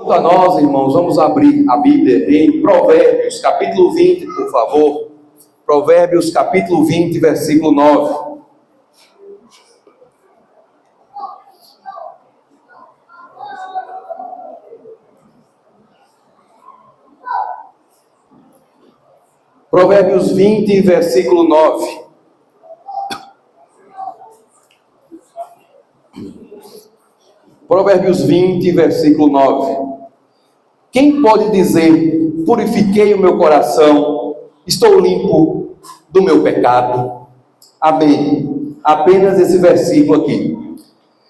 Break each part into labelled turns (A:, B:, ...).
A: Quanto a nós, irmãos, vamos abrir a Bíblia em Provérbios, capítulo 20, por favor. Provérbios, capítulo 20, versículo 9. Provérbios 20, versículo 9. Provérbios 20, versículo 9. Quem pode dizer, purifiquei o meu coração, estou limpo do meu pecado? Amém. Apenas esse versículo aqui.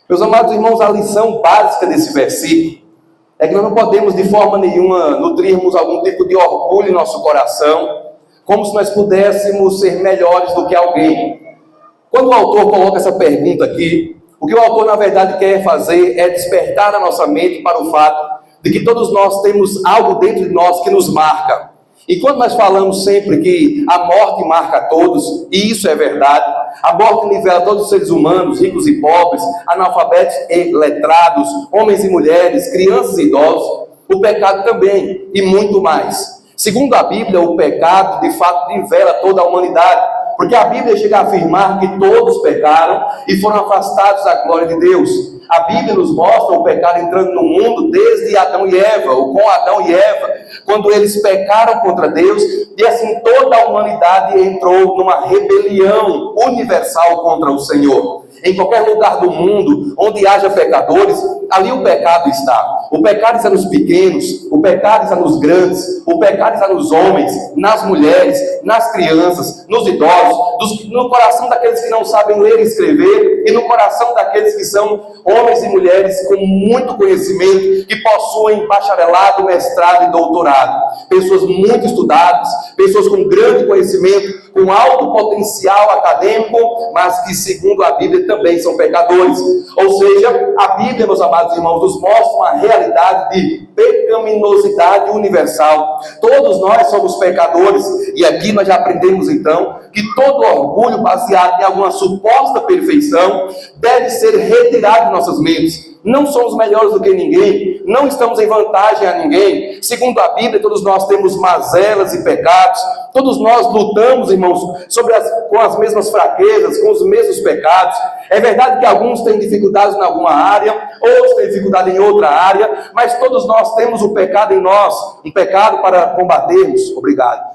A: Meus amados irmãos, a lição básica desse versículo é que nós não podemos de forma nenhuma nutrirmos algum tipo de orgulho em nosso coração, como se nós pudéssemos ser melhores do que alguém. Quando o autor coloca essa pergunta aqui, o que o autor na verdade quer fazer é despertar a nossa mente para o fato de que todos nós temos algo dentro de nós que nos marca. E quando nós falamos sempre que a morte marca a todos, e isso é verdade, a morte nivela todos os seres humanos, ricos e pobres, analfabetos e letrados, homens e mulheres, crianças e idosos, o pecado também, e muito mais. Segundo a Bíblia, o pecado de fato nivela toda a humanidade, porque a Bíblia chega a afirmar que todos pecaram e foram afastados da glória de Deus. A Bíblia nos mostra o pecado entrando no mundo desde Adão e Eva, ou com Adão e Eva, quando eles pecaram contra Deus, e assim toda a humanidade entrou numa rebelião universal contra o Senhor. Em qualquer lugar do mundo onde haja pecadores, ali o pecado está. O pecado está nos pequenos, o pecado está nos grandes, o pecado está nos homens, nas mulheres, nas crianças, nos idosos, no coração daqueles que não sabem ler e escrever, e no coração daqueles que são homens e mulheres com muito conhecimento, que possuem bacharelado, mestrado e doutorado. Pessoas muito estudadas, pessoas com grande conhecimento, com alto potencial acadêmico, mas que, segundo a Bíblia, também são pecadores. Ou seja, a Bíblia, meus amados irmãos, nos mostra uma realidade de pecaminosidade universal. Todos nós somos pecadores, e aqui nós já aprendemos então que todo orgulho baseado em alguma suposta perfeição deve ser retirado de nossas mentes. Não somos melhores do que ninguém, não estamos em vantagem a ninguém. Segundo a Bíblia, todos nós temos mazelas e pecados, todos nós lutamos, irmãos, com as mesmas fraquezas, com os mesmos pecados. É verdade que alguns têm dificuldades em alguma área, outros têm dificuldade em outra área, mas todos nós temos o pecado em nós, um pecado para combatermos,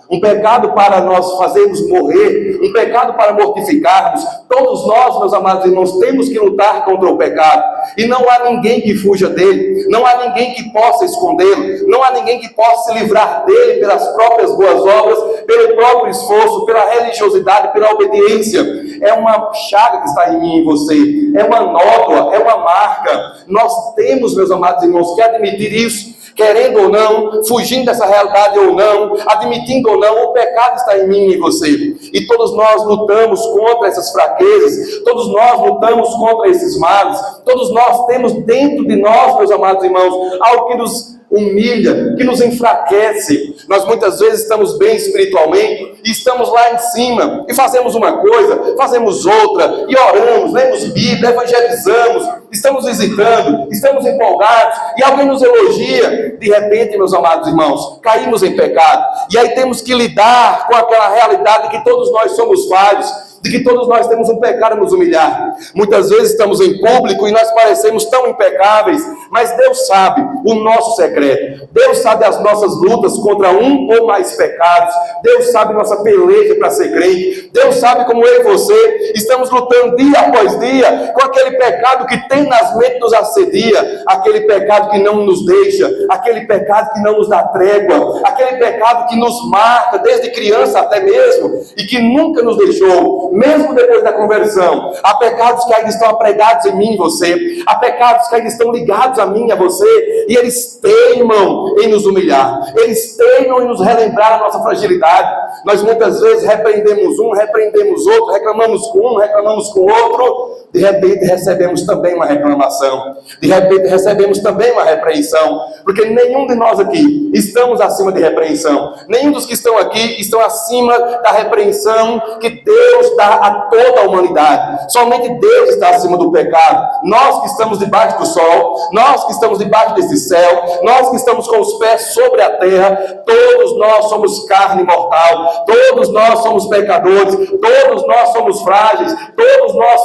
A: um pecado para nós fazermos morrer, um pecado para mortificarmos. Todos nós, meus amados irmãos, temos que lutar contra o pecado, e não há ninguém que fuja dele, não há ninguém que possa escondê-lo, não há ninguém que possa se livrar dele pelas próprias boas obras, pelo próprio esforço, pela religiosidade, pela obediência. É uma chaga que está em mim e em você, é uma nódoa, é uma marca. Nós temos, meus amados irmãos, que admitir isso. Querendo ou não, fugindo dessa realidade ou não, admitindo ou não, o pecado está em mim e em você. E todos nós lutamos contra essas fraquezas, todos nós lutamos contra esses males, todos nós temos dentro de nós, meus amados irmãos, algo que nos humilha, que nos enfraquece. Nós muitas vezes estamos bem espiritualmente e estamos lá em cima e fazemos uma coisa, fazemos outra, e oramos, lemos Bíblia, evangelizamos, estamos visitando, estamos empolgados, e alguém nos elogia. De repente, meus amados irmãos, caímos em pecado, e aí temos que lidar com aquela realidade de que todos nós somos falhos, de que todos nós temos um pecado a nos humilhar. Muitas vezes estamos em público e nós parecemos tão impecáveis, mas Deus sabe o nosso secreto. Deus sabe as nossas lutas contra um ou mais pecados. Deus sabe nossa peleja para ser crente. Deus sabe como eu e você estamos lutando dia após dia com aquele pecado que tem nas mentes nos assedia, aquele pecado que não nos deixa, aquele pecado que não nos dá trégua, aquele pecado que nos marca desde criança até mesmo e que nunca nos deixou. Mesmo depois da conversão, há pecados que ainda estão apregados em mim e você, há pecados que ainda estão ligados a mim e a você, e eles teimam em nos humilhar, eles teimam em nos relembrar a nossa fragilidade. Nós muitas vezes repreendemos um, repreendemos outro, reclamamos com um, reclamamos com outro, de repente recebemos também uma reclamação, de repente recebemos também uma repreensão, porque nenhum de nós aqui estamos acima de repreensão, nenhum dos que estão aqui estão acima da repreensão que Deus dá a toda a humanidade. Somente Deus está acima do pecado. Nós que estamos debaixo do sol, nós que estamos debaixo desse céu, nós que que estamos com os pés sobre a terra, todos nós somos carne mortal, todos nós somos pecadores, todos nós somos frágeis, todos nós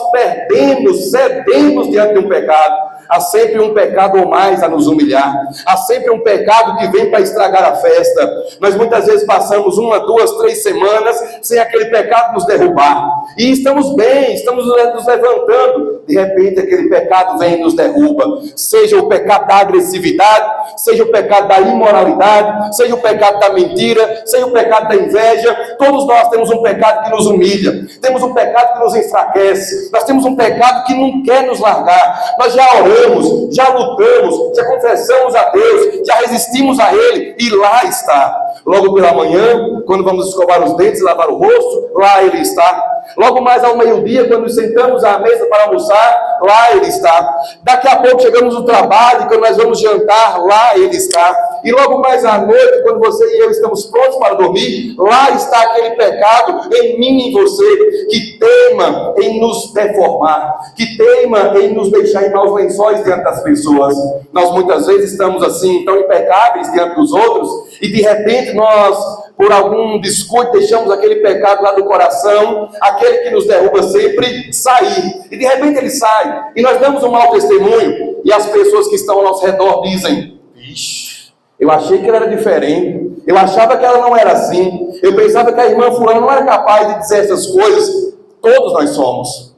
A: cedemos diante de um pecado. Há sempre um pecado ou mais a nos humilhar. Há sempre um pecado que vem para estragar a festa. Nós muitas vezes passamos 1, 2, 3 semanas sem aquele pecado nos derrubar. E estamos bem, estamos nos levantando. De repente aquele pecado vem e nos derruba. Seja o pecado da agressividade, seja o pecado da imoralidade, seja o pecado da mentira, seja o pecado da inveja. Todos nós temos um pecado que nos humilha. Temos um pecado que nos enfraquece. Nós temos um pecado que não quer nos largar. Nós já oramos, já lutamos, já confessamos a Deus, já resistimos a Ele, e lá está. Logo pela manhã, quando vamos escovar os dentes e lavar o rosto, lá Ele está. Logo mais ao meio-dia, quando nos sentamos à mesa para almoçar, lá Ele está. Daqui a pouco chegamos no trabalho, quando nós vamos jantar, lá Ele está. E logo mais à noite, quando você e eu estamos prontos para dormir, lá está aquele pecado em mim e em você, que teima em nos deformar, que teima em nos deixar em maus lençóis diante das pessoas. Nós muitas vezes estamos assim, tão impecáveis diante dos outros, e de repente nós, por algum descuido, deixamos aquele pecado lá do coração, aquele que nos derruba sempre, sair. E de repente ele sai, e nós damos um mau testemunho, e as pessoas que estão ao nosso redor dizem: vixe, eu achei que ela era diferente, eu achava que ela não era assim, eu pensava que a irmã fulana não era capaz de dizer essas coisas. Todos nós somos,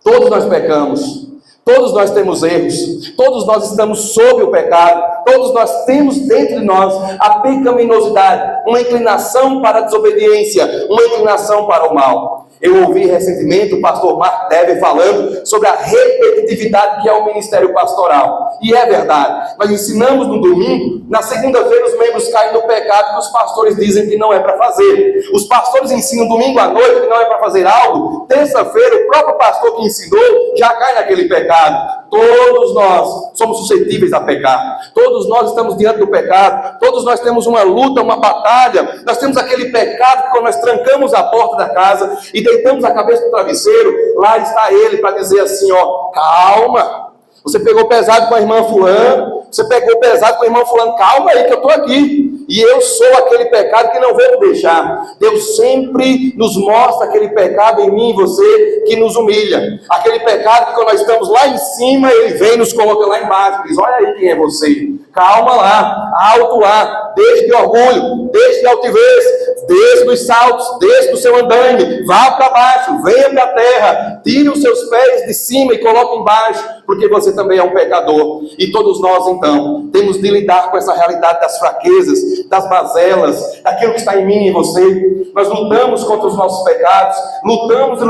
A: todos nós pecamos, todos nós temos erros, todos nós estamos sob o pecado, todos nós temos dentro de nós a pecaminosidade, uma inclinação para a desobediência, uma inclinação para o mal. Eu ouvi recentemente o pastor Mark Dever falando sobre a repetitividade que é o ministério pastoral. E é verdade. Nós ensinamos no domingo, na segunda-feira os membros caem no pecado que os pastores dizem que não é para fazer. Os pastores ensinam domingo à noite que não é para fazer algo. Terça-feira o próprio pastor que ensinou já cai naquele pecado. Todos nós somos suscetíveis a pecar. Todos nós estamos diante do pecado. Todos nós temos uma luta, uma batalha. Nós temos aquele pecado que quando nós trancamos a porta da casa e deitamos a cabeça no travesseiro, lá está ele para dizer assim, ó, calma. Você pegou pesado com a irmã fulano, você pegou pesado com a irmã fulano, calma aí que eu estou aqui. E eu sou aquele pecado que não vou deixar. Deus sempre nos mostra aquele pecado em mim e você que nos humilha. Aquele pecado que quando nós estamos lá em cima, Ele vem e nos coloca lá embaixo. Diz, olha aí quem é você. Calma lá, alto lá, deixe de orgulho, deixe de altivez, desça dos saltos, desça do seu andaime, vá para baixo, venha para a terra, tire os seus pés de cima e coloque embaixo, porque você também é um pecador. E todos nós então temos de lidar com essa realidade das fraquezas, das mazelas, daquilo que está em mim e em você. Nós lutamos contra os nossos pecados, lutamos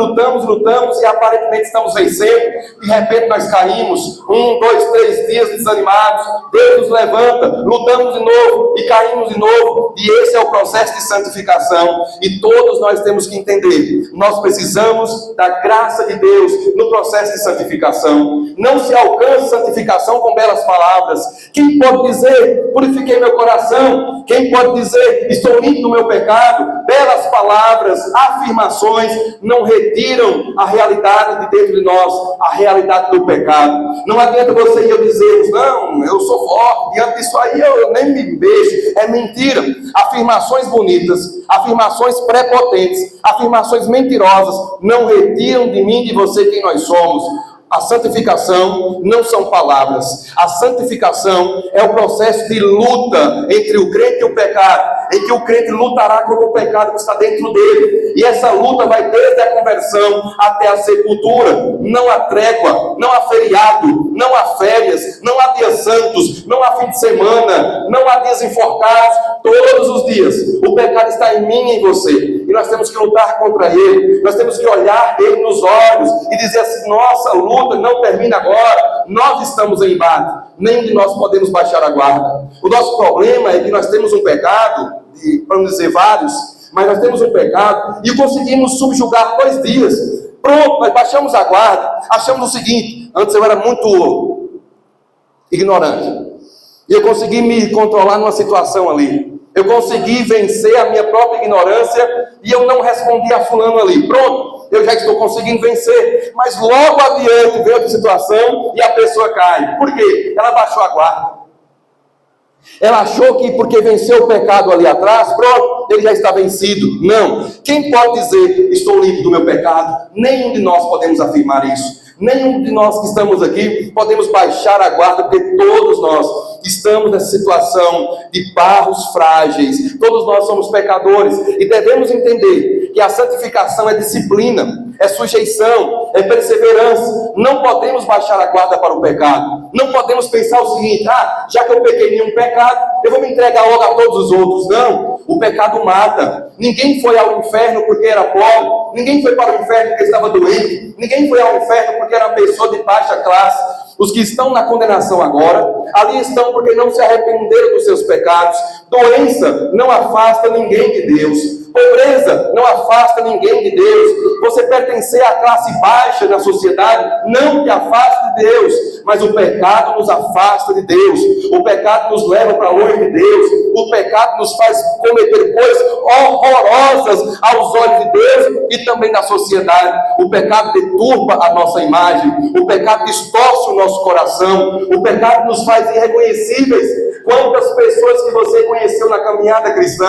A: e aparentemente estamos vencendo. De repente nós caímos, 1, 2, 3 dias desanimados, Deus nos levanta, lutamos de novo e caímos de novo. E esse é o processo de santificação. E todos nós temos que entender, nós precisamos da graça de Deus no processo de santificação. Não se alcança santificação com belas palavras. Quem pode dizer, purifiquei meu coração? Quem pode dizer, estou limpo do meu pecado? Belas palavras, afirmações, não retiram a realidade de dentro de nós, a realidade do pecado. Não adianta você e eu dizermos, não, eu sou forte, diante disso aí eu nem me beijo. É mentira. Afirmações bonitas, afirmações prepotentes, afirmações mentirosas, não retiram de mim e de você quem nós somos. A santificação não são palavras. A santificação é o processo de luta entre o crente e o pecado, em que o crente lutará contra o pecado que está dentro dele. E essa luta vai desde a conversão até a sepultura. Não há trégua, não há feriado, não há férias, não há dias santos, não há fim de semana, não há dias enforcados. Todos os dias o pecado está em mim e em você. E nós temos que lutar contra ele. Nós temos que olhar ele nos olhos e dizer assim, nossa luta não termina agora. Nós estamos em embate. Nem de nós podemos baixar a guarda. O nosso problema é que nós temos um pecado, para não dizer vários, mas nós temos um pecado e conseguimos subjugar 2 dias. Pronto, nós baixamos a guarda. Achamos o seguinte, antes eu era muito ignorante. E eu consegui me controlar numa situação ali. Eu consegui vencer a minha própria ignorância e eu não respondi a fulano ali. Pronto, eu já estou conseguindo vencer. Mas logo adiante veio outra situação e a pessoa cai. Por quê? Ela baixou a guarda. Ela achou que porque venceu o pecado ali atrás, pronto, ele já está vencido. Não. Quem pode dizer, estou livre do meu pecado? Nenhum de nós podemos afirmar isso. Nenhum de nós que estamos aqui podemos baixar a guarda, porque todos nós estamos nessa situação de barros frágeis. Todos nós somos pecadores e devemos entender que a santificação é disciplina, é sujeição, é perseverança. Não podemos baixar a guarda para o pecado. Não podemos pensar o seguinte: já que eu pequei em um pecado, eu vou me entregar logo a todos os outros. Não, o pecado mata. Ninguém foi ao inferno porque era pobre. Ninguém foi para o inferno porque estava doente. Ninguém foi ao inferno porque era uma pessoa de baixa classe. Os que estão na condenação agora, ali estão porque não se arrependeram dos seus pecados. Doença não afasta ninguém de Deus. Pobreza não afasta ninguém de Deus. Você pertencer à classe baixa na sociedade não te afasta de Deus, mas o pecado nos afasta de Deus. O pecado nos leva para longe de Deus. O pecado nos faz cometer coisas horrorosas aos olhos de Deus e também da sociedade. O pecado deturpa a nossa imagem. O pecado distorce o nosso coração. O pecado nos faz irreconhecíveis. Quantas pessoas que você conheceu na caminhada cristã,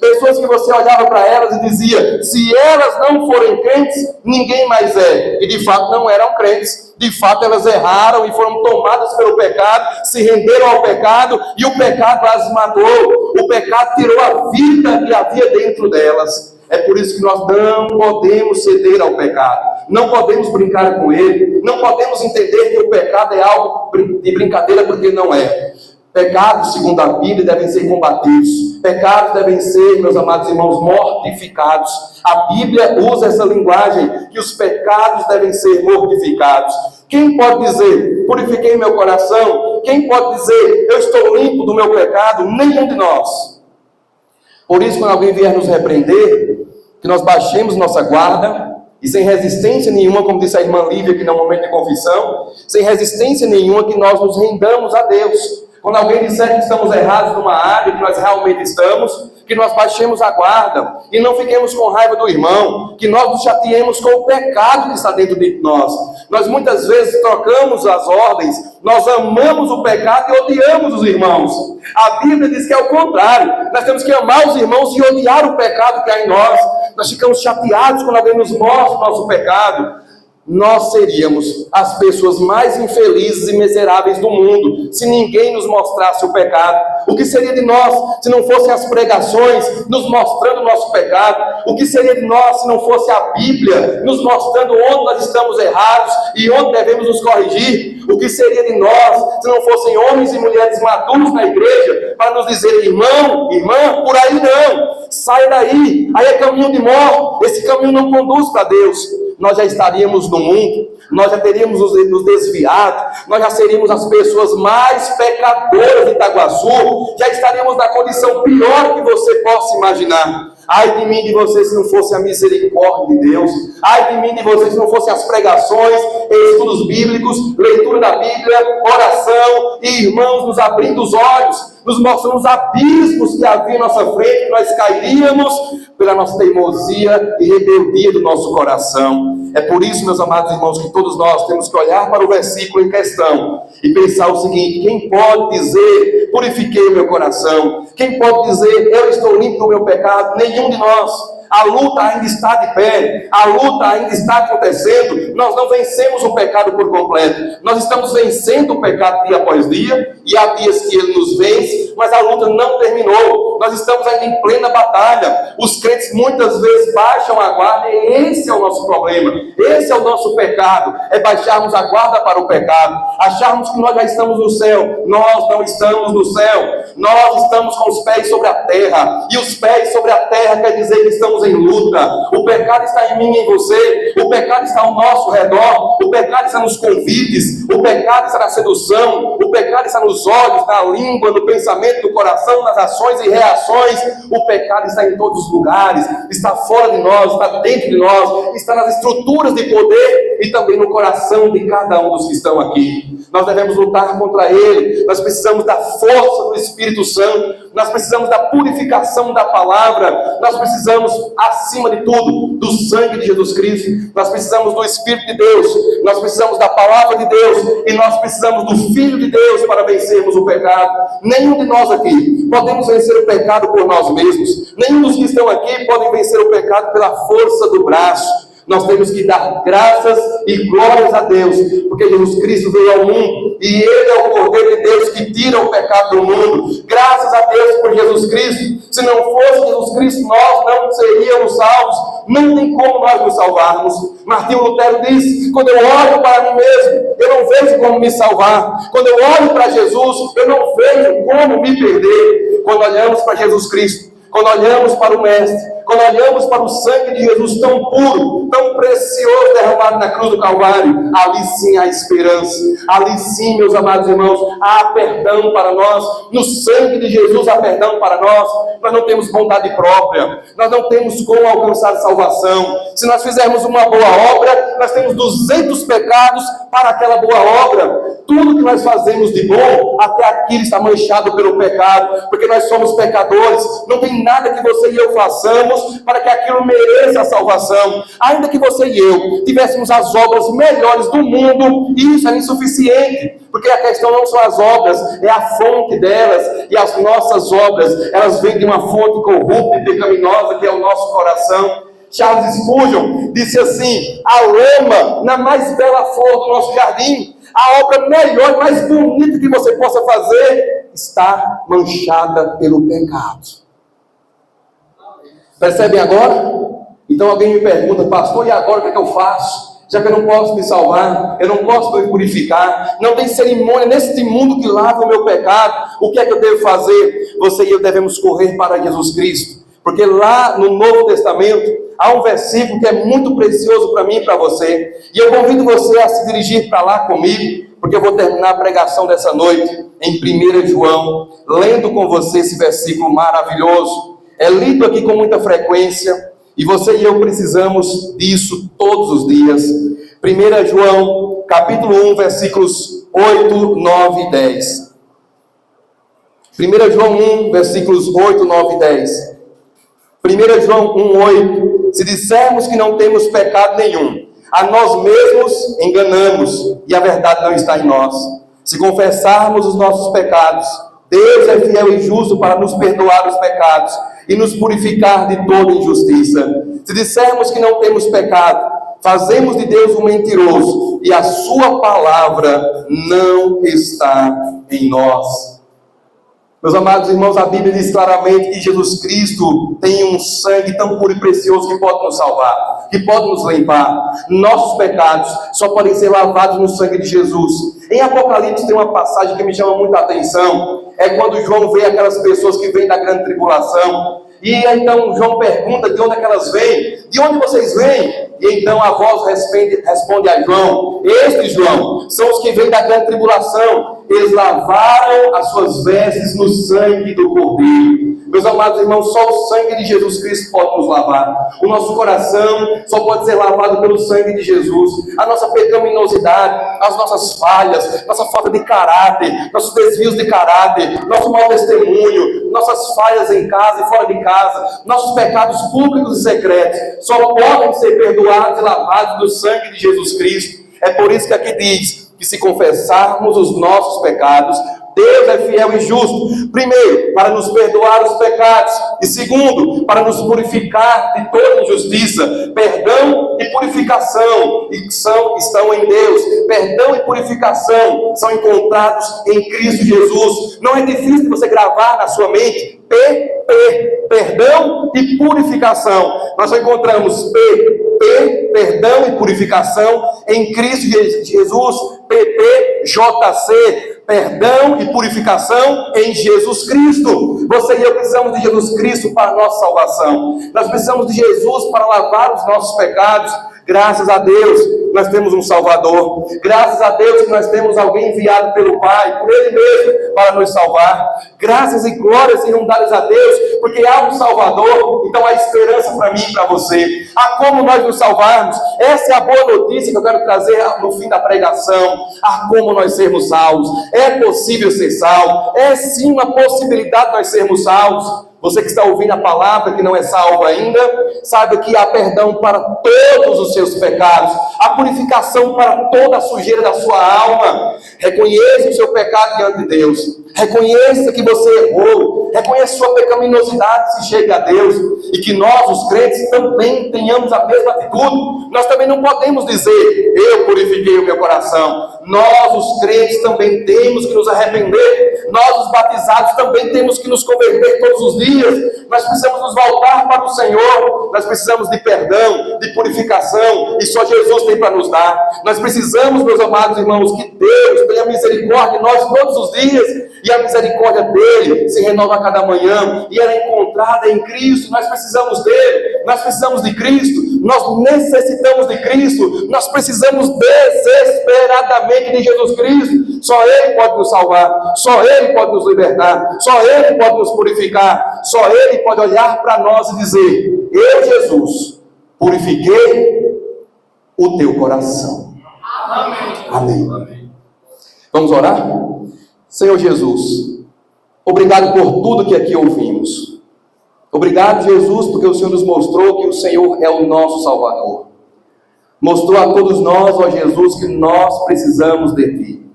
A: pessoas que você olhava para elas e dizia: se elas não forem crentes, ninguém mais é. E de fato não eram crentes. De fato elas erraram e foram tomadas pelo pecado, se renderam ao pecado e o pecado as matou. O pecado tirou a vida que havia dentro delas. É por isso que nós não podemos ceder ao pecado. Não podemos brincar com ele. Não podemos entender que o pecado é algo de brincadeira, porque não é. Pecados, segundo a Bíblia, devem ser combatidos. Pecados devem ser, meus amados irmãos, mortificados. A Bíblia usa essa linguagem, que os pecados devem ser mortificados. Quem pode dizer, purifiquei meu coração? Quem pode dizer, eu estou limpo do meu pecado? Nenhum de nós. Por isso, quando alguém vier nos repreender, que nós baixemos nossa guarda, e sem resistência nenhuma, como disse a irmã Lívia aqui no momento de confissão, sem resistência nenhuma, que nós nos rendamos a Deus. Quando alguém disser que estamos errados numa área, que nós realmente estamos, que nós baixemos a guarda e não fiquemos com raiva do irmão, que nós nos chateemos com o pecado que está dentro de nós. Nós muitas vezes trocamos as ordens, nós amamos o pecado e odiamos os irmãos. A Bíblia diz que é o contrário. Nós temos que amar os irmãos e odiar o pecado que há em nós. Nós ficamos chateados quando alguém nos mostra o nosso pecado. Nós seríamos as pessoas mais infelizes e miseráveis do mundo se ninguém nos mostrasse o pecado. O que seria de nós se não fossem as pregações nos mostrando o nosso pecado? O que seria de nós se não fosse a Bíblia nos mostrando onde nós estamos errados e onde devemos nos corrigir? O que seria de nós se não fossem homens e mulheres maduros na igreja para nos dizer: irmão, irmã, por aí não, sai daí, aí é caminho de morte, esse caminho não conduz para Deus. Nós já estaríamos no mundo, nós já teríamos nos desviado, nós já seríamos as pessoas mais pecadoras de Itaguaçu, já estaríamos na condição pior que você possa imaginar. Ai de mim de você se não fosse a misericórdia de Deus. Ai de mim de você se não fossem as pregações, estudos bíblicos, leitura da Bíblia, oração e irmãos nos abrindo os olhos, nos mostrando os abismos que havia em nossa frente, que nós cairíamos pela nossa teimosia e rebeldia do nosso coração. É por isso, meus amados irmãos, que todos nós temos que olhar para o versículo em questão e pensar o seguinte: quem pode dizer, purifiquei o meu coração? Quem pode dizer, eu estou limpo do meu pecado? Nenhum de nós. A luta ainda está de pé, a luta ainda está acontecendo. Nós não vencemos o pecado por completo. Nós estamos vencendo o pecado dia após dia, e há dias que ele nos vence, mas a luta não terminou. Nós estamos ainda em plena batalha. Os crentes muitas vezes baixam a guarda, e esse é o nosso problema. Esse é o nosso pecado, é baixarmos a guarda para o pecado, acharmos que nós já estamos no céu. Nós não estamos no céu, nós estamos com os pés sobre a terra, e os pés sobre a terra quer dizer que estamos em luta. O pecado está em mim e em você, o pecado está ao nosso redor, o pecado está nos convites, o pecado está na sedução, o pecado está nos olhos, na língua, no pensamento, no coração, nas ações e reações. O pecado está em todos os lugares, está fora de nós, está dentro de nós, está nas estruturas de poder e também no coração de cada um dos que estão aqui. Nós devemos lutar contra ele. Nós precisamos da força do Espírito Santo, nós precisamos da purificação da palavra, nós precisamos, acima de tudo, do sangue de Jesus Cristo, nós precisamos do Espírito de Deus, nós precisamos da palavra de Deus, e nós precisamos do Filho de Deus para vencermos o pecado. Nenhum de nós nós aqui podemos vencer o pecado por nós mesmos. Nenhum dos que estão aqui podem vencer o pecado pela força do braço. Nós temos que dar graças e glórias a Deus, porque Jesus Cristo veio ao mundo e Ele é o Cordeiro de Deus que tira o pecado do mundo. Graças a Deus por Jesus Cristo. Se não fosse Jesus Cristo, nós não seríamos salvos. Não tem como nós nos salvarmos. Martinho Lutero disse: quando eu olho para mim mesmo, eu não vejo como me salvar. Quando eu olho para Jesus, eu não vejo como me perder. Quando olhamos para Jesus Cristo, quando olhamos para o Mestre, quando olhamos para o sangue de Jesus tão puro, tão precioso derramado na cruz do Calvário, ali sim há esperança, ali sim, meus amados irmãos, há perdão para nós. No sangue de Jesus há perdão para nós. Nós não temos vontade própria, nós não temos como alcançar salvação. Se nós fizermos uma boa obra, nós temos 200 pecados para aquela boa obra. Tudo que nós fazemos de bom, até aquilo está manchado pelo pecado, porque nós somos pecadores. Não tem nada que você e eu façamos para que aquilo mereça a salvação. Ainda que você e eu tivéssemos as obras melhores do mundo, isso é insuficiente, porque a questão não são as obras, é a fonte delas. E as nossas obras, elas vêm de uma fonte corrupta e pecaminosa, que é o nosso coração. Charles Spurgeon disse assim: a lama na mais bela flor do nosso jardim, a obra melhor e mais bonita que você possa fazer, está manchada pelo pecado. Percebem agora? Então alguém me pergunta: pastor, e agora o que é que eu faço? Já que eu não posso me salvar, eu não posso me purificar, não tem cerimônia neste mundo que lava o meu pecado, o que é que eu devo fazer? Você e eu devemos correr para Jesus Cristo, porque lá no Novo Testamento há um versículo que é muito precioso para mim e para você, e eu convido você a se dirigir para lá comigo, porque eu vou terminar a pregação dessa noite em 1 João, lendo com você esse versículo maravilhoso. É lido aqui com muita frequência, e você e eu precisamos disso todos os dias. 1 João, capítulo 1, versículos 8, 9 e 10. 1 João 1, versículos 8, 9 e 10. 1 João 1, 8. Se dissermos que não temos pecado nenhum, a nós mesmos enganamos, e a verdade não está em nós. Se confessarmos os nossos pecados, Deus é fiel e justo para nos perdoar os pecados e nos purificar de toda injustiça. Se dissermos que não temos pecado, fazemos de Deus um mentiroso, e a sua palavra não está em nós. Meus amados irmãos, a Bíblia diz claramente que Jesus Cristo tem um sangue tão puro e precioso que pode nos salvar, que pode nos limpar. Nossos pecados só podem ser lavados no sangue de Jesus. Em Apocalipse tem uma passagem que me chama muita atenção. É quando João vê aquelas pessoas que vêm da grande tribulação. E então João pergunta de onde é que elas vêm. De onde vocês vêm? E então a voz responde a João: estes, João, são os que vêm da grande tribulação. Eles lavaram as suas vestes no sangue do Cordeiro. Meus amados irmãos, só o sangue de Jesus Cristo pode nos lavar. O nosso coração só pode ser lavado pelo sangue de Jesus. A nossa pecaminosidade, as nossas falhas, nossa falta de caráter, nossos desvios de caráter, nosso mau testemunho, nossas falhas em casa e fora de casa, nossos pecados públicos e secretos, só podem ser perdoados e lavados no sangue de Jesus Cristo. É por isso que aqui diz que se confessarmos os nossos pecados, Deus é fiel e justo, primeiro, para nos perdoar os pecados, e segundo, para nos purificar de toda injustiça. Perdão e purificação estão em Deus. Perdão e purificação são encontrados em Cristo Jesus. Não é difícil você gravar na sua mente perdão e purificação. Nós só encontramos perdão e purificação em Cristo Jesus. JC, perdão e purificação em Jesus Cristo. Você e eu precisamos de Jesus Cristo para a nossa salvação. Nós precisamos de Jesus para lavar os nossos pecados. Graças a Deus, nós temos um Salvador. Graças a Deus que nós temos alguém enviado pelo Pai, por Ele mesmo, para nos salvar. Graças e glórias sejam dadas a Deus, porque há um Salvador, então há esperança para mim e para você. Há como nós nos salvarmos. Essa é a boa notícia que eu quero trazer no fim da pregação. Há como nós sermos salvos. É possível ser salvo. É sim uma possibilidade de nós sermos salvos. Você que está ouvindo a palavra, que não é salvo ainda, saiba que há perdão para todos os seus pecados, há purificação para toda a sujeira da sua alma. Reconheça o seu pecado diante de Deus. Reconheça que você errou. Reconheça sua pecaminosidade, se chegue a Deus. E que nós, os crentes, também tenhamos a mesma atitude. Nós também não podemos dizer, eu purifiquei o meu coração. Nós, os crentes, também temos que nos arrepender. Nós, os batizados, também temos que nos converter todos os dias. Nós precisamos nos voltar para o Senhor. Nós precisamos de perdão, de purificação. E só Jesus tem para nos dar. Nós precisamos, meus amados irmãos, que Deus tenha misericórdia de nós todos os dias. E a misericórdia dele se renova a cada manhã. E ela é encontrada em Cristo. Nós precisamos dele. Nós precisamos de Cristo. Nós necessitamos de Cristo. Nós precisamos desesperadamente de Jesus Cristo. Só Ele pode nos salvar. Só Ele pode nos libertar. Só Ele pode nos purificar. Só Ele pode olhar para nós e dizer: eu, Jesus, purifiquei o teu coração. Amém. Amém. Vamos orar? Senhor Jesus, obrigado por tudo que aqui ouvimos. Obrigado, Jesus, porque o Senhor nos mostrou que o Senhor é o nosso Salvador. Mostrou a todos nós, ó Jesus, que nós precisamos de Ti.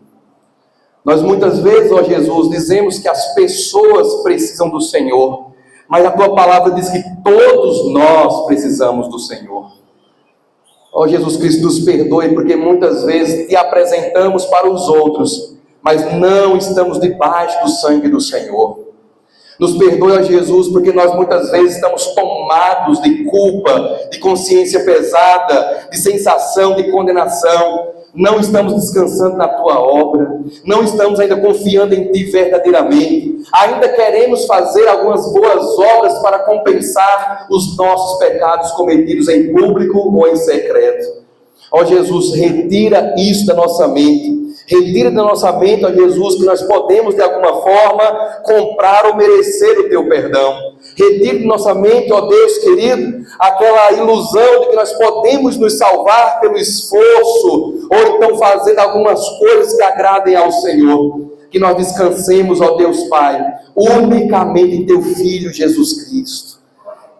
A: Nós muitas vezes, ó Jesus, dizemos que as pessoas precisam do Senhor, mas a Tua palavra diz que todos nós precisamos do Senhor. Ó Jesus Cristo, nos perdoe, porque muitas vezes Te apresentamos para os outros, mas não estamos debaixo do sangue do Senhor. Nos perdoe, ó Jesus, porque nós muitas vezes estamos tomados de culpa, de consciência pesada, de sensação de condenação. Não estamos descansando na Tua obra, não estamos ainda confiando em Ti verdadeiramente. Ainda queremos fazer algumas boas obras para compensar os nossos pecados cometidos em público ou em secreto. Ó Jesus, retira isso da nossa mente. Retira da nossa mente, ó Jesus, que nós podemos de alguma forma comprar ou merecer o Teu perdão. Retira da nossa mente, ó Deus querido, aquela ilusão de que nós podemos nos salvar pelo esforço, ou então fazendo algumas coisas que agradem ao Senhor. Que nós descansemos, ó Deus Pai, unicamente em Teu Filho Jesus Cristo.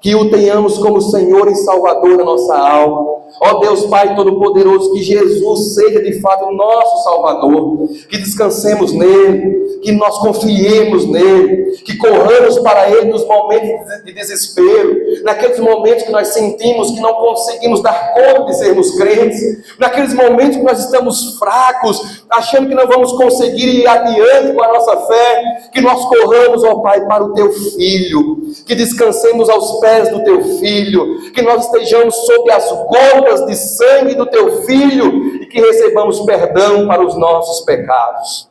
A: Que o tenhamos como Senhor e Salvador da nossa alma. Ó Deus Pai Todo-Poderoso, que Jesus seja de fato o nosso Salvador, que descansemos nele, que nós confiemos nele, que corramos para ele nos momentos de desespero, naqueles momentos que nós sentimos que não conseguimos dar conta de sermos crentes, naqueles momentos que nós estamos fracos, achando que não vamos conseguir ir adiante com a nossa fé, que nós corramos, ó Pai, para o Teu Filho, que descansemos aos pés do Teu Filho, que nós estejamos sob as gotas de sangue do Teu Filho e que recebamos perdão para os nossos pecados.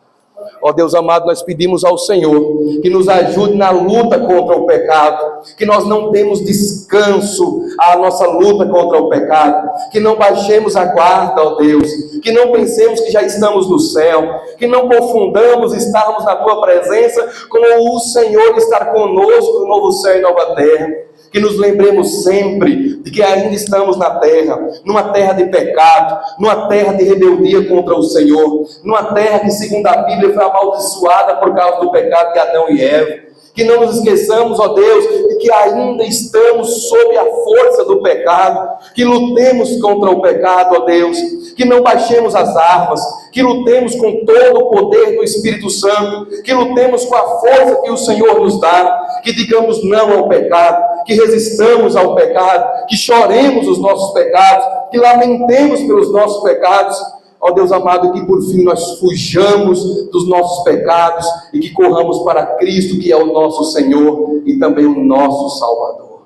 A: Ó Deus amado, nós pedimos ao Senhor que nos ajude na luta contra o pecado, que nós não demos descanso à nossa luta contra o pecado, que não baixemos a guarda, ó Deus, que não pensemos que já estamos no céu, que não confundamos estarmos na Tua presença com o Senhor estar conosco no novo céu e nova terra. Que nos lembremos sempre de que ainda estamos na terra, numa terra de pecado, numa terra de rebeldia contra o Senhor, numa terra que, segundo a Bíblia, foi amaldiçoada por causa do pecado de Adão e Eva. Que não nos esqueçamos, ó Deus, de que ainda estamos sob a força do pecado, que lutemos contra o pecado, ó Deus, que não baixemos as armas, que lutemos com todo o poder do Espírito Santo, que lutemos com a força que o Senhor nos dá, que digamos não ao pecado, que resistamos ao pecado, que choremos os nossos pecados, que lamentemos pelos nossos pecados. Ó Deus amado, que por fim nós fujamos dos nossos pecados e que corramos para Cristo, que é o nosso Senhor e também o nosso Salvador.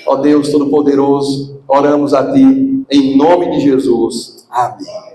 A: Ó Deus Todo-Poderoso, oramos a Ti, em nome de Jesus. Amém.